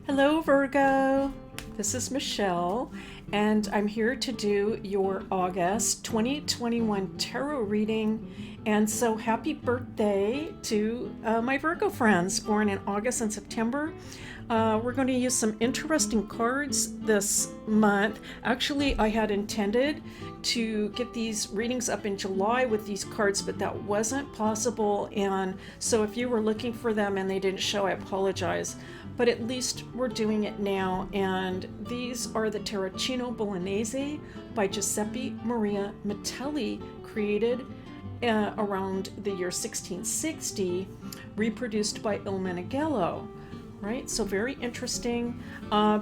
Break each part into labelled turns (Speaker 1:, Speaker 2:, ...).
Speaker 1: Hello, Virgo. This is Michelle, and I'm here to do your August 2021 tarot reading. And so, happy birthday to my Virgo friends born in August and September. We're going to use some interesting cards this month. Actually, I had intended to get these readings up in July with these cards, but that wasn't possible. And so if you were looking for them and they didn't show, I apologize. But at least we're doing it now. And these are the Tarocchino Bolognese by Giuseppe Maria Mitelli, created around the year 1660, reproduced by Il Meneghello. Right, so very interesting.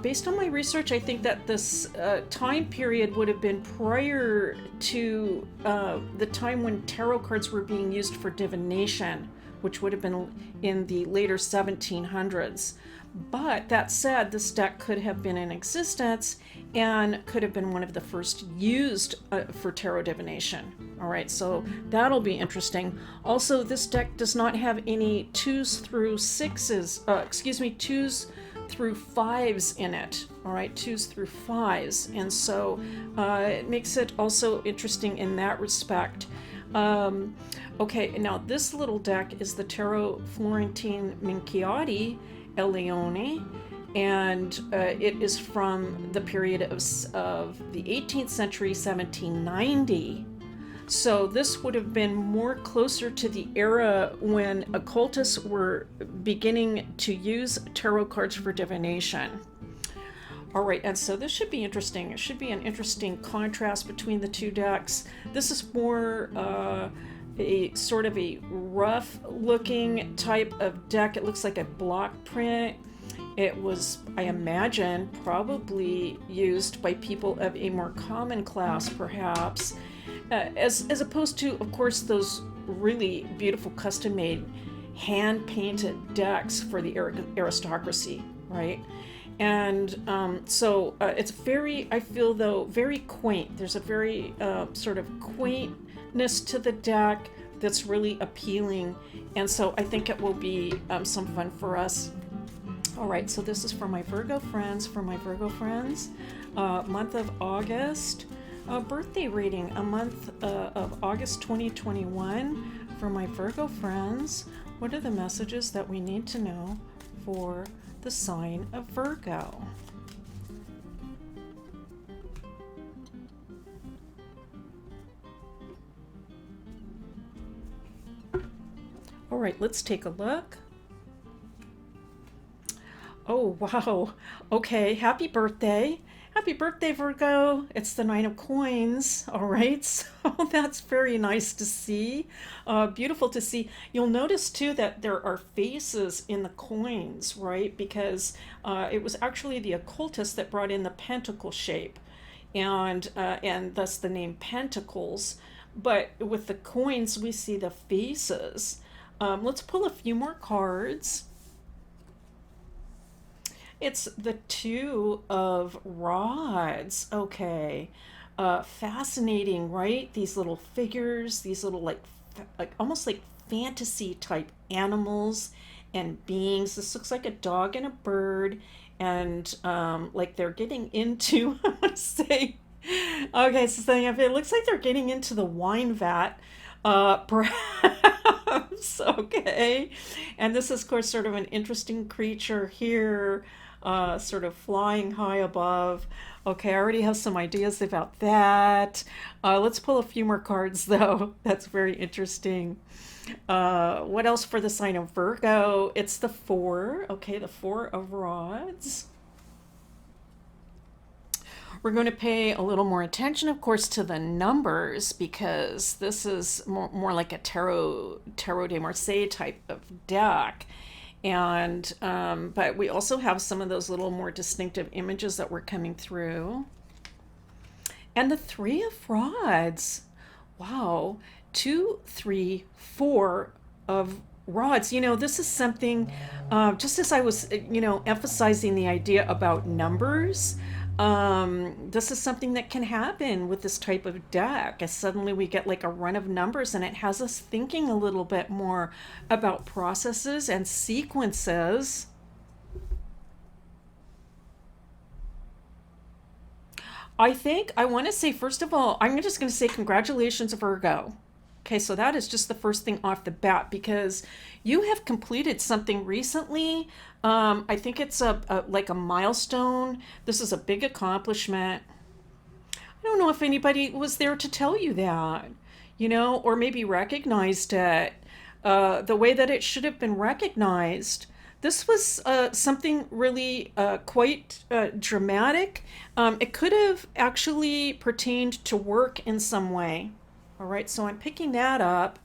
Speaker 1: Based on my research, I think that this time period would have been prior to the time when tarot cards were being used for divination, which would have been in the later 1700s. But that said, this deck could have been in existence and could have been one of the first used for tarot divination. All right, so that'll be interesting. Also, this deck does not have any 2s through 5s in it. All right, 2s through 5s. And so it makes it also interesting in that respect. Okay, now this little deck is the Tarot Florentine Minchiate, Leone, and it is from the period of the 18th century, 1790. So this would have been more closer to the era when occultists were beginning to use tarot cards for divination. All right, and so this should be interesting. It should be an interesting contrast between the two decks. This is more a sort of a rough looking type of deck. It looks like a block print. It was, I imagine, probably used by people of a more common class, perhaps, as opposed to, of course, those really beautiful custom-made, hand-painted decks for the aristocracy, right? And so it's very, I feel though, very quaint. There's a very sort of quaintness to the deck that's really appealing. And so I think it will be some fun for us. All right, so this is for my Virgo friends, month of August, birthday reading, a month of August 2021 for my Virgo friends. What are the messages that we need to know for the sign of Virgo? All right, let's take a look. Oh, wow. Okay, happy birthday. Happy birthday, Virgo. It's the Nine of Coins. All right, so that's very nice to see. Beautiful to see. You'll notice too that there are faces in the coins, right? Because it was actually the occultists that brought in the pentacle shape, and thus the name Pentacles. But with the coins, we see the faces. Let's pull a few more cards. It's the Two of Rods. Okay. Fascinating, right? These little figures, these little like almost like fantasy type animals and beings. This looks like a dog and a bird, and like they're getting into, I want to say, okay, so it looks like they're getting into the wine vat, perhaps, okay. And this is, of course, sort of an interesting creature here, sort of flying high above. Okay, I already have some ideas about that. Let's pull a few more cards, though. That's very interesting. What else for the sign of Virgo? It's the Four. Okay, the Four of Rods. We're going to pay a little more attention, of course, to the numbers, because this is more like a tarot de Marseille type of deck. And but we also have some of those little more distinctive images that were coming through. And the Three of Rods. Wow. 2, 3, 4 of rods. You know, this is something, just as I was, emphasizing the idea about numbers, this is something that can happen with this type of deck, as suddenly we get like a run of numbers, and it has us thinking a little bit more about processes and sequences. I think I want to say, first of all, I'm just going to say congratulations, Virgo. Okay, so that is just the first thing off the bat because you have completed something recently. I think it's like a milestone. This is a big accomplishment. I don't know if anybody was there to tell you that, or maybe recognized it the way that it should have been recognized. This was something really quite dramatic. It could have actually pertained to work in some way. All right, so I'm picking that up.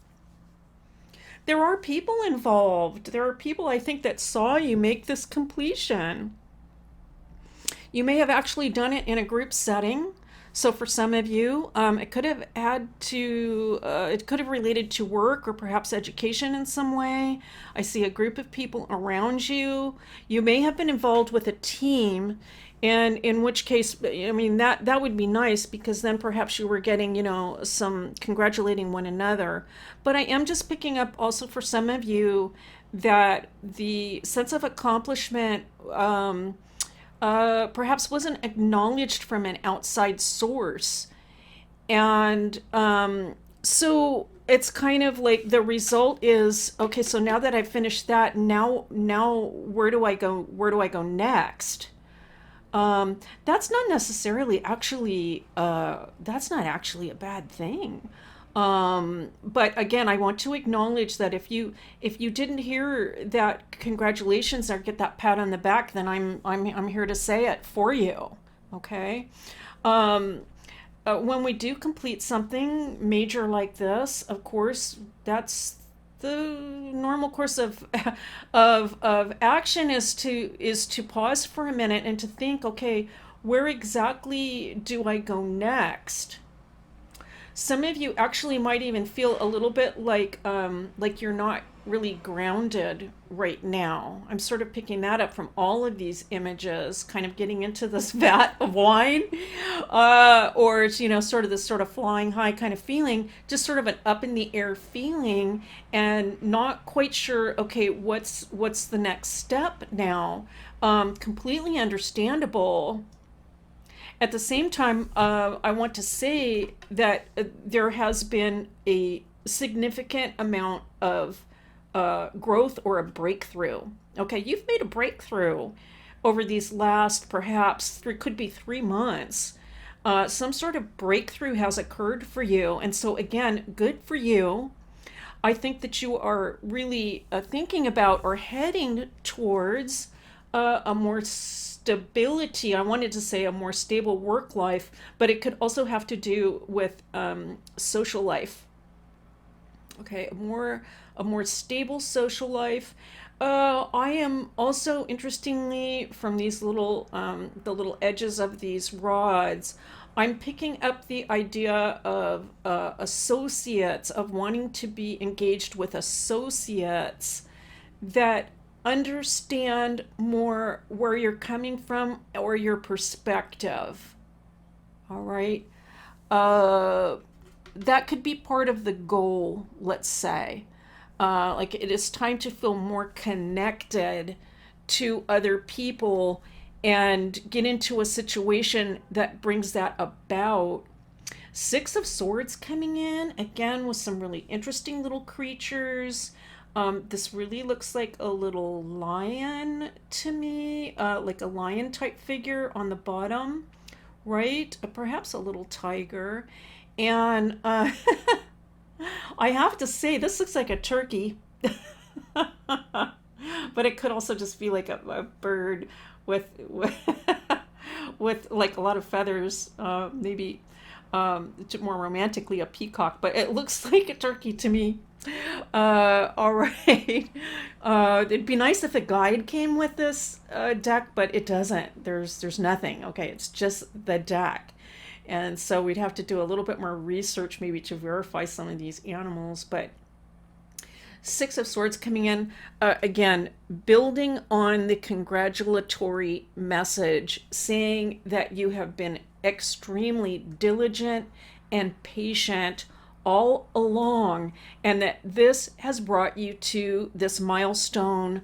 Speaker 1: There are people involved. There are people, I think, that saw you make this completion. You may have actually done it in a group setting. So for some of you, it could have it could have related to work or perhaps education in some way. I see a group of people around you. You may have been involved with a team, and in which case, I mean, that would be nice because then perhaps you were getting, some congratulating one another. But I am just picking up also for some of you that the sense of accomplishment perhaps wasn't acknowledged from an outside source. And so it's kind of like the result is, okay, so now that I've finished that, now where do I go? Where do I go next? That's not necessarily actually, that's not actually a bad thing. But again, I want to acknowledge that if you didn't hear that congratulations or get that pat on the back, then I'm here to say it for you. Okay. When we do complete something major like this, of course, that's the normal course of of action is to pause for a minute and to think, okay, where exactly do I go next? Some of you actually might even feel a little bit like you're not really grounded right now. I'm sort of picking that up from all of these images, kind of getting into this vat of wine, or sort of this sort of flying high kind of feeling, just sort of an up in the air feeling, and not quite sure. Okay, what's the next step now? Completely understandable. At the same time, I want to say that there has been a significant amount of growth or a breakthrough. Okay, you've made a breakthrough over these last perhaps could be 3 months. Some sort of breakthrough has occurred for you. And so, again, good for you. I think that you are really thinking about or heading towards a more stability. I wanted to say a more stable work life, but it could also have to do with social life. Okay, a more stable social life. I am also, interestingly, from these the little edges of these rods, I'm picking up the idea of associates, of wanting to be engaged with associates that understand more where you're coming from or your perspective. All right. That could be part of the goal, let's say. Like it is time to feel more connected to other people and get into a situation that brings that about. Six of Swords coming in, again, with some really interesting little creatures. This really looks like a little lion to me, like a lion type figure on the bottom, right? Perhaps a little tiger. And I have to say, this looks like a turkey. But it could also just be like a bird with with like a lot of feathers, maybe more romantically a peacock, but it looks like a turkey to me. All right. It'd be nice if a guide came with this deck, but it doesn't. There's nothing. Okay, it's just the deck. And so we'd have to do a little bit more research maybe to verify some of these animals. But Six of Swords coming in, again, building on the congratulatory message, saying that you have been extremely diligent and patient all along, and that this has brought you to this milestone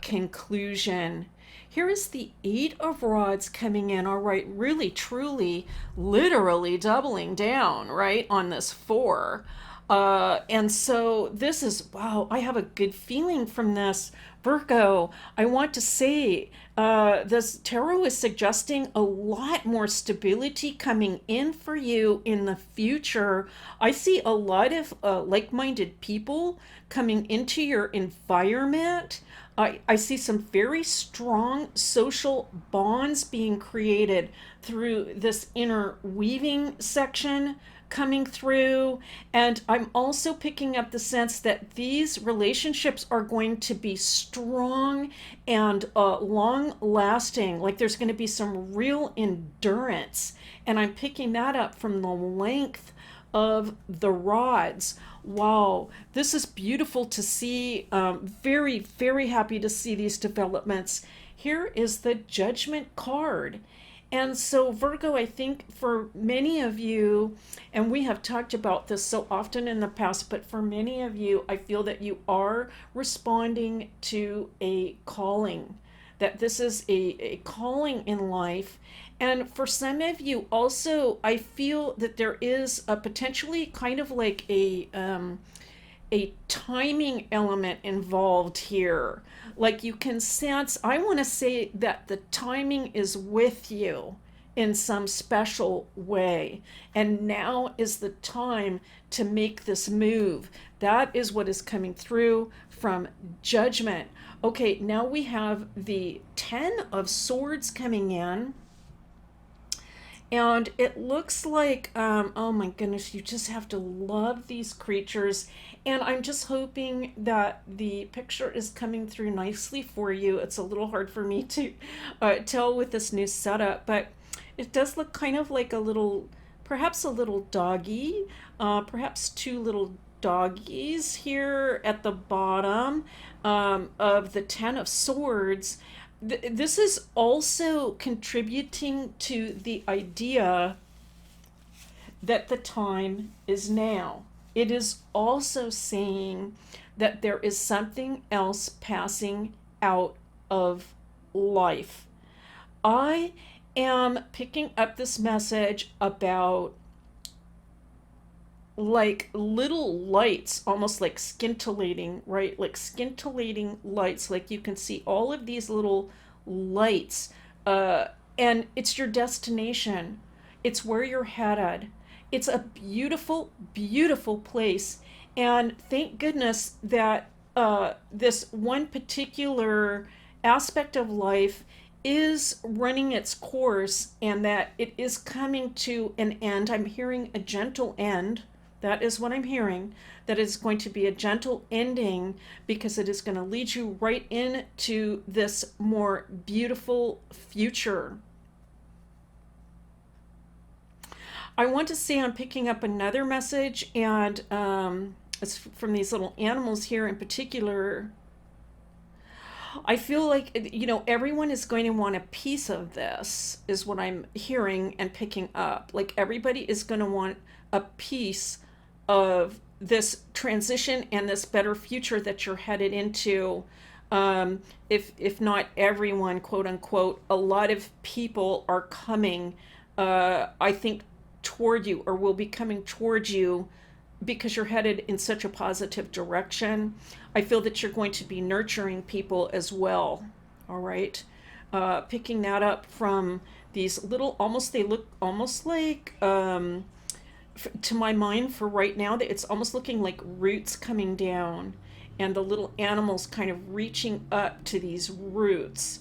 Speaker 1: conclusion. Here is the Eight of Rods coming in, all right, really, truly, literally doubling down, right, on this four. And so this is, wow, I have a good feeling from this. Virgo, I want to say this tarot is suggesting a lot more stability coming in for you in the future. I see a lot of like-minded people coming into your environment. I see some very strong social bonds being created through this interweaving section coming through. And I'm also picking up the sense that these relationships are going to be strong and long lasting. Like there's going to be some real endurance. And I'm picking that up from the length of the rods. Wow, this is beautiful to see. Very, very happy to see these developments. Here is the Judgment card. And so, Virgo, I think for many of you, and we have talked about this so often in the past, but for many of you, I feel that you are responding to a calling, that this is a calling in life. And for some of you also, I feel that there is a potentially kind of like a timing element involved here. Like you can sense, I want to say that the timing is with you in some special way. And now is the time to make this move. That is what is coming through from Judgment. Okay, now we have the Ten of Swords coming in. And it looks like, oh my goodness, you just have to love these creatures. And I'm just hoping that the picture is coming through nicely for you. It's a little hard for me to tell with this new setup, but it does look kind of like a little, perhaps a little doggy, perhaps two little doggies here at the bottom of the Ten of Swords. This is also contributing to the idea that the time is now. It is also saying that there is something else passing out of life. I am picking up this message about like little lights, almost like scintillating, right? Like scintillating lights. Like you can see all of these little lights, and it's your destination. It's where you're headed. It's a beautiful, beautiful place. And thank goodness that this one particular aspect of life is running its course and that it is coming to an end. I'm hearing a gentle end. That is what I'm hearing, that it's going to be a gentle ending because it is going to lead you right into this more beautiful future. I want to say I'm picking up another message, and it's from these little animals here in particular. I feel like, you know, everyone is going to want a piece of this, is what I'm hearing and picking up. Like everybody is going to want a piece of this transition and this better future that you're headed into. If not everyone, quote unquote, a lot of people are coming, I think, toward you, or will be coming towards you, because you're headed in such a positive direction. I feel that you're going to be nurturing people as well. All right. Picking that up from these little, almost, they look almost like, to my mind for right now, that it's almost looking like roots coming down and the little animals kind of reaching up to these roots.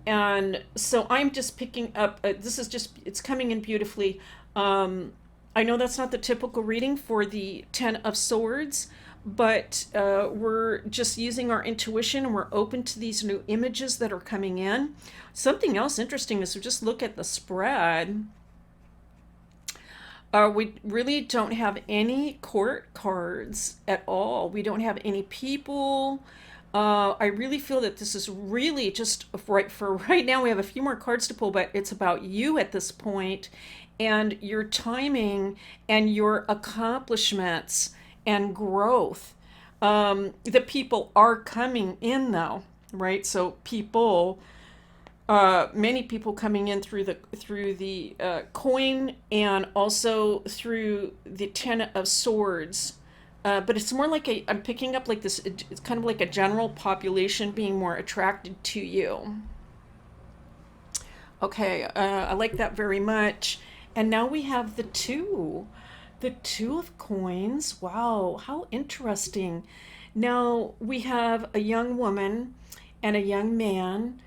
Speaker 1: And so I'm just picking up, this is just, it's coming in beautifully. I know that's not the typical reading for the Ten of Swords, but we're just using our intuition and we're open to these new images that are coming in. Something else interesting is, we just look at the spread. We really don't have any court cards at all. We don't have any people. I really feel that this is really just right for right now. We have a few more cards to pull, but it's about you at this point and your timing and your accomplishments and growth. The people are coming in though. right? So people, many people coming in through the coin, and also through the Ten of Swords. But it's more like I'm picking up like this, it's kind of like a general population being more attracted to you. Okay, I like that very much. And now we have the two of coins. Wow, how interesting. Now we have a young woman and a young man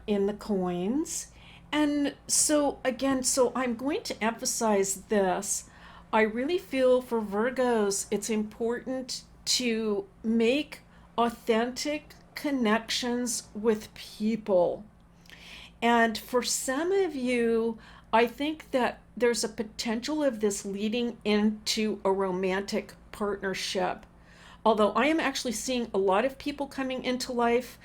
Speaker 1: in the coins. And so, again, so I'm going to emphasize this. I really feel for Virgos, it's important to make authentic connections with people. And for some of you, I think that there's a potential of this leading into a romantic partnership. Although I am actually seeing a lot of people coming into life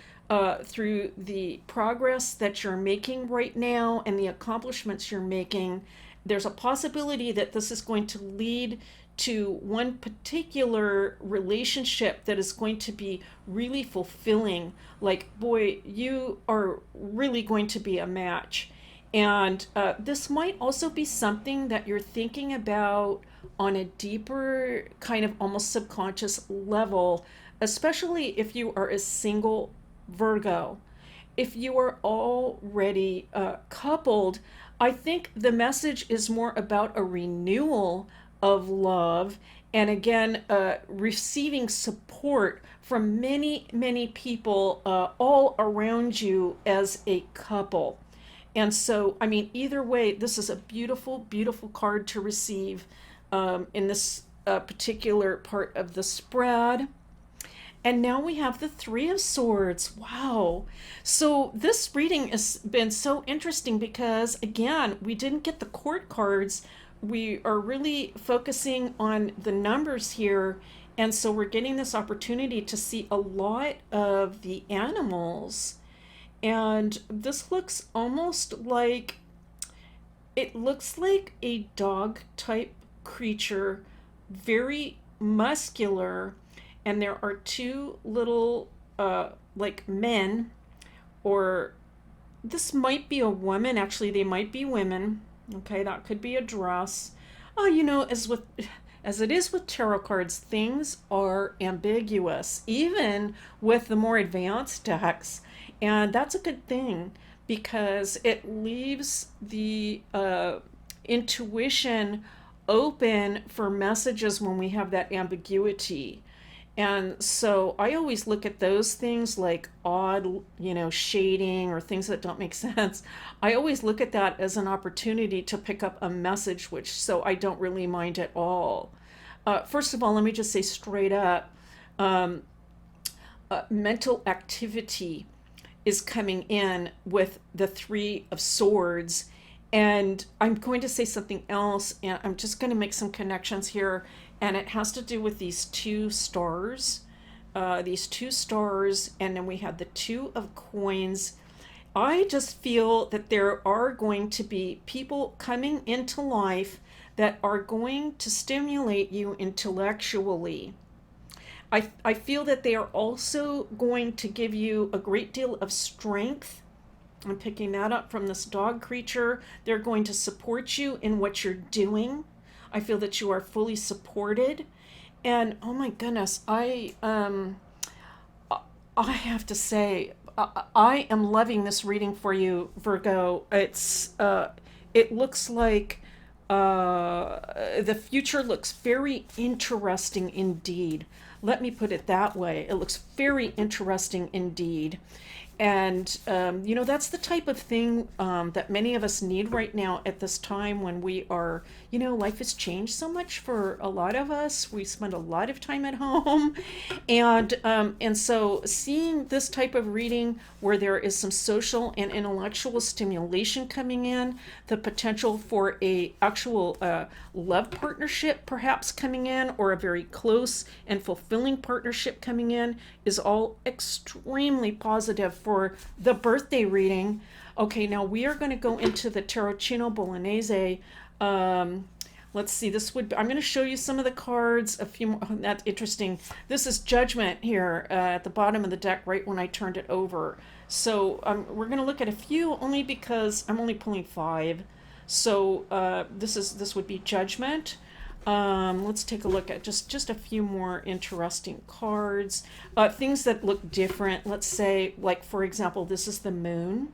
Speaker 1: through the progress that you're making right now and the accomplishments you're making, there's a possibility that this is going to lead to one particular relationship that is going to be really fulfilling. Like, boy, you are really going to be a match. And this might also be something that you're thinking about on a deeper, kind of almost subconscious level, especially if you are a single Virgo. If you are already coupled, I think the message is more about a renewal of love, and again, receiving support from many, many people all around you as a couple. And so, I mean, either way, this is a beautiful, beautiful card to receive in this particular part of the spread. And now we have the Three of Swords. Wow. So this reading has been so interesting because, again, we didn't get the court cards. We are really focusing on the numbers here. And so we're getting this opportunity to see a lot of the animals. And this looks almost like, it looks like a dog type creature, very muscular. And there are two little like men, or this might be a woman. Actually, they might be women. Okay, that could be a dress. Oh, you know, as it is with tarot cards, things are ambiguous, even with the more advanced decks. And that's a good thing because it leaves the intuition open for messages when we have that ambiguity. And so I always look at those things like odd, you know, shading or things that don't make sense. I always look at that as an opportunity to pick up a message, which so I don't really mind at all. First of all, let me just say straight up, um, mental activity is coming in with the Three of Swords. And I'm going to say something else, and I'm just going to make some connections here. And it has to do with these two stars. And then we have the Two of Coins. I just feel that there are going to be people coming into life that are going to stimulate you intellectually. I feel that they are also going to give you a great deal of strength. I'm picking that up from this dog creature. They're going to support you in what you're doing. I feel that you are fully supported. And oh my goodness, I have to say, I am loving this reading for you, Virgo. It looks like the future looks very interesting indeed. Let me put it that way. It looks very interesting indeed. And, you know, that's the type of thing that many of us need right now at this time when we are, you know, life has changed so much for a lot of us. We spend a lot of time at home. And so seeing this type of reading where there is some social and intellectual stimulation coming in, the potential for a actual love partnership perhaps coming in, or a very close and fulfilling partnership coming in, is all extremely positive for the birthday reading. Okay, now we are going to go into the Tarocchino Bolognese. Let's see, this would, I'm going to show you some of the cards, a few more, oh, that's interesting. This is Judgment here at the bottom of the deck, right when I turned it over. So we're going to look at a few only because I'm only pulling 5. So this would be Judgment. Let's take a look at just a few more interesting cards. Things that look different. Let's say, like, for example, this is the Moon.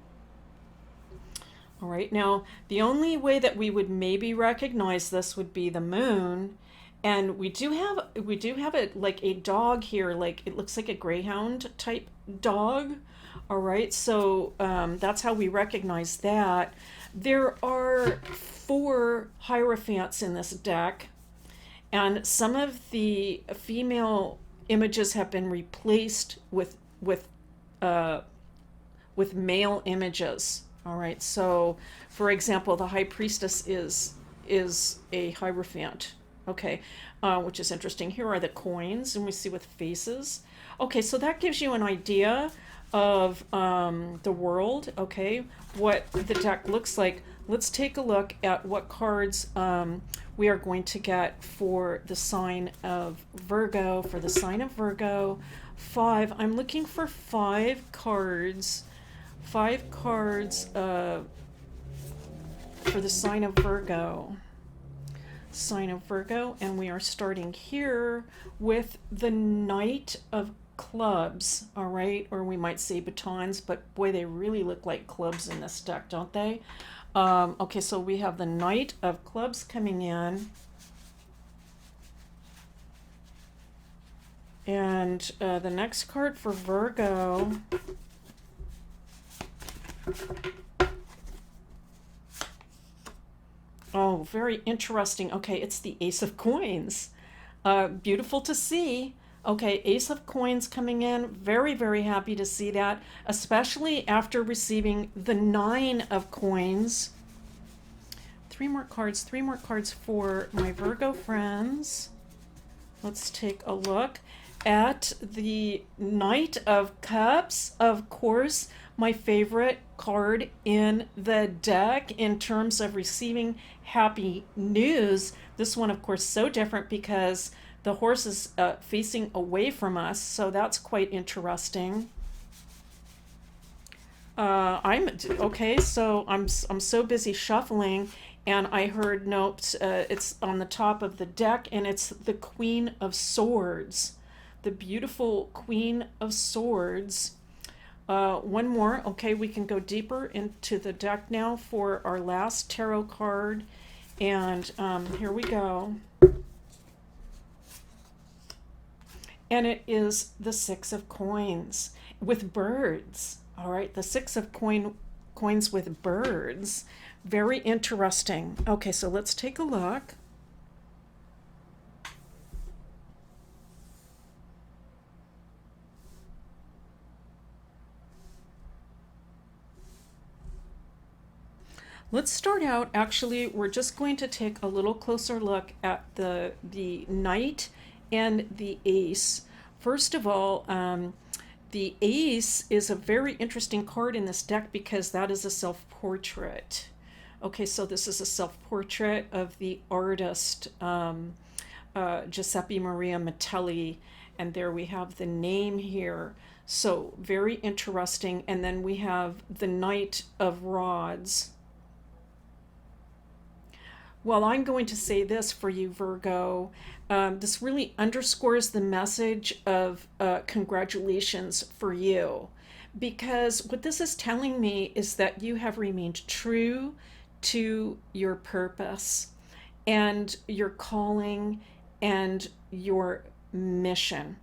Speaker 1: All right, now the only way that we would maybe recognize this would be the Moon. And we do have it like a dog here, like it looks like a greyhound type dog. All right, so that's how we recognize that. There are 4 Hierophants in this deck, and some of the female images have been replaced with male images. All right, so for example, the High Priestess is a Hierophant. Okay, which is interesting. Here are the coins, and we see with faces. Okay, so that gives you an idea of the world, okay, what the deck looks like. Let's take a look at what cards we are going to get for the sign of Virgo. For the sign of Virgo, 5. I'm looking for 5 cards. 5 cards for the sign of Virgo. Sign of Virgo, and we are starting here with the Knight of Clubs, all right, or we might say batons, but boy, they really look like clubs in this deck, don't they? Okay, so we have the Knight of Clubs coming in, and the next card for Virgo, oh, very interesting. Okay, it's the Ace of Coins. Beautiful to see. Okay, Ace of Coins coming in. Very, very happy to see that, especially after receiving the 9 of Coins. 3 more cards for my Virgo friends. Let's take a look at the Knight of Cups, of course, my favorite card in the deck in terms of receiving happy news. This one, of course, so different because the horse is facing away from us, so that's quite interesting. Okay, so I'm so busy shuffling, and I heard notes. It's on the top of the deck, and it's the Queen of Swords, the beautiful Queen of Swords. One more. Okay, we can go deeper into the deck now for our last tarot card, and here we go. And it is the 6 of Coins with birds. All right, the 6 of coins with birds. Very interesting. Okay, so let's take a look. Let's start out, actually, we're just going to take a little closer look at the Knight and the Ace. First of all, the Ace is a very interesting card in this deck because that is a self-portrait. Okay, so this is a self-portrait of the artist Giuseppe Maria Mitelli, and there we have the name here. So very interesting. And then we have the Knight of Rods. Well, I'm going to say this for you, Virgo. This really underscores the message of congratulations for you, because what this is telling me is that you have remained true to your purpose and your calling and your mission.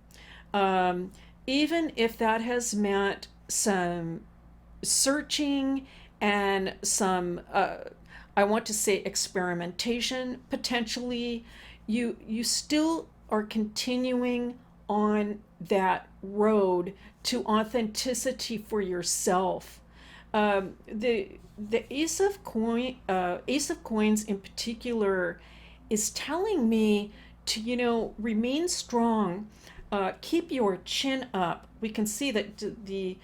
Speaker 1: Even if that has meant some searching and some I want to say experimentation, potentially, you still are continuing on that road to authenticity for yourself. The Ace of Coins in particular is telling me to remain strong, keep your chin up. We can see that the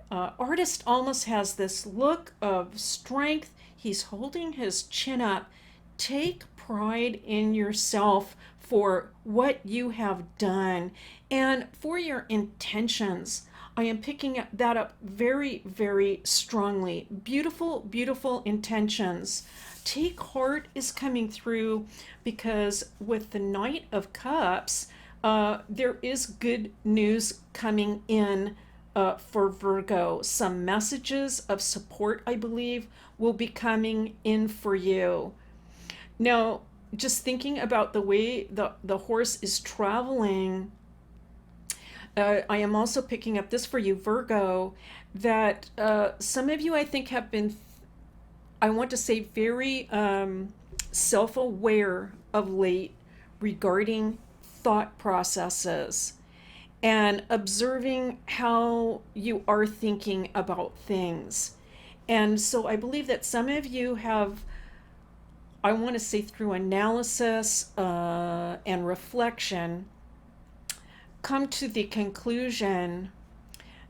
Speaker 1: artist almost has this look of strength. He's holding his chin up. Take pride in yourself for what you have done and for your intentions. I am picking that up very, very strongly. Beautiful, beautiful intentions. Take heart is coming through because with the Knight of Cups, there is good news coming in for Virgo. Some messages of support, I believe, will be coming in for you. Now, just thinking about the way the horse is traveling, I am also picking up this for you, Virgo, that some of you, I think, have been, I want to say, very self-aware of late regarding thought processes and observing how you are thinking about things. And so I believe that some of you have, I want to say, through analysis and reflection, come to the conclusion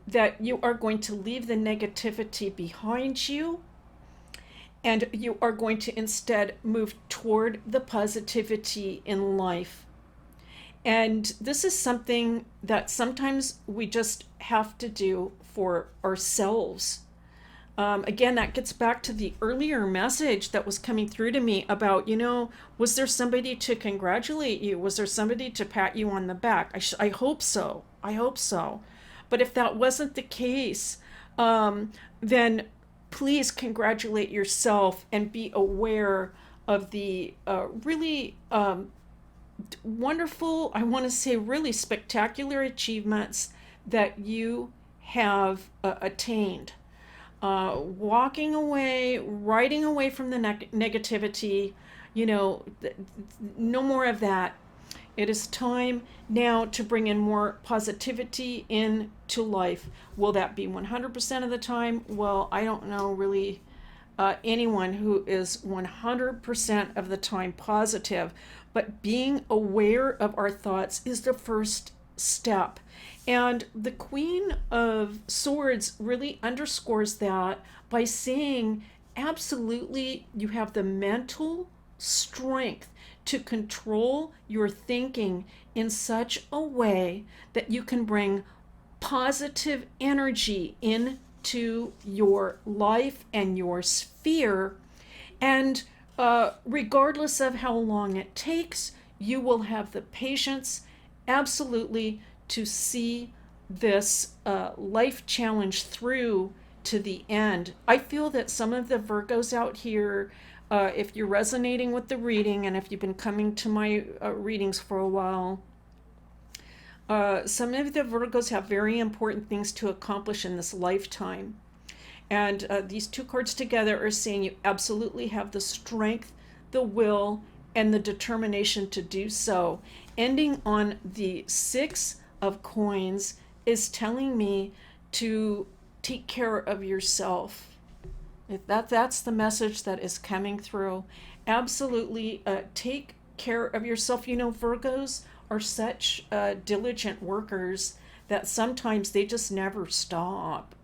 Speaker 1: that you are going to leave the negativity behind you and you are going to instead move toward the positivity in life. And this is something that sometimes we just have to do for ourselves. Again, that gets back to the earlier message that was coming through to me about, was there somebody to congratulate you? Was there somebody to pat you on the back? I hope so. I hope so. But if that wasn't the case, then please congratulate yourself and be aware of the really wonderful, I want to say really spectacular achievements that you have attained. Walking away, riding away from the negativity, no more of that. It is time now to bring in more positivity into life. Will that be 100% of the time? Well, I don't know really anyone who is 100% of the time positive, but being aware of our thoughts is the first step. And the Queen of Swords really underscores that by saying, absolutely, you have the mental strength to control your thinking in such a way that you can bring positive energy into your life and your sphere. And regardless of how long it takes, you will have the patience, absolutely, to see this life challenge through to the end. I feel that some of the Virgos out here, if you're resonating with the reading and if you've been coming to my readings for a while, some of the Virgos have very important things to accomplish in this lifetime. And these two cards together are saying you absolutely have the strength, the will, and the determination to do so. Ending on the Six of Coins is telling me to take care of yourself. That's the message that is coming through. Absolutely take care of yourself. Virgos are such diligent workers that sometimes they just never stop.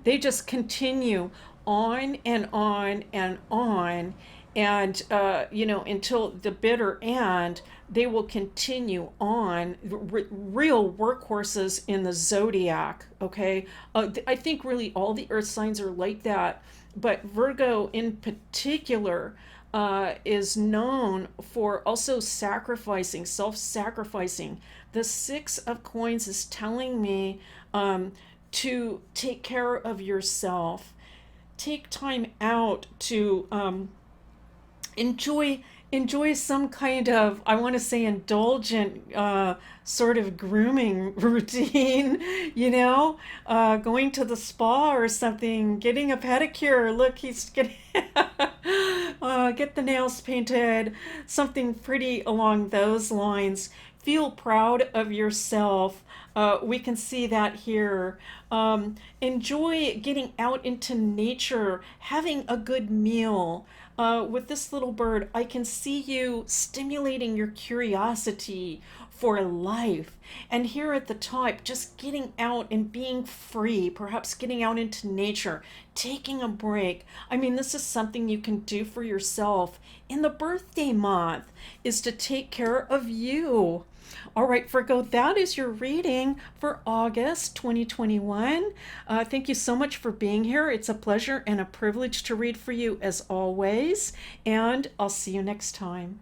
Speaker 1: They just continue on and on and on. And, until the bitter end, they will continue on. Real workhorses in the zodiac, okay? I think really all the earth signs are like that. But Virgo in particular is known for also sacrificing, self-sacrificing. The Six of Coins is telling me to take care of yourself. Take time out to enjoy some kind of, I want to say, indulgent sort of grooming routine, going to the spa or something, getting a pedicure. Look, he's getting get the nails painted, something pretty along those lines. Feel proud of yourself. We can see that here. Enjoy getting out into nature, having a good meal. With this little bird, I can see you stimulating your curiosity for life. And here at the top, just getting out and being free, perhaps getting out into nature, taking a break. I mean, this is something you can do for yourself in the birthday month, is to take care of you. All right, Virgo, that is your reading for August 2021. Thank you so much for being here. It's a pleasure and a privilege to read for you as always. And I'll see you next time.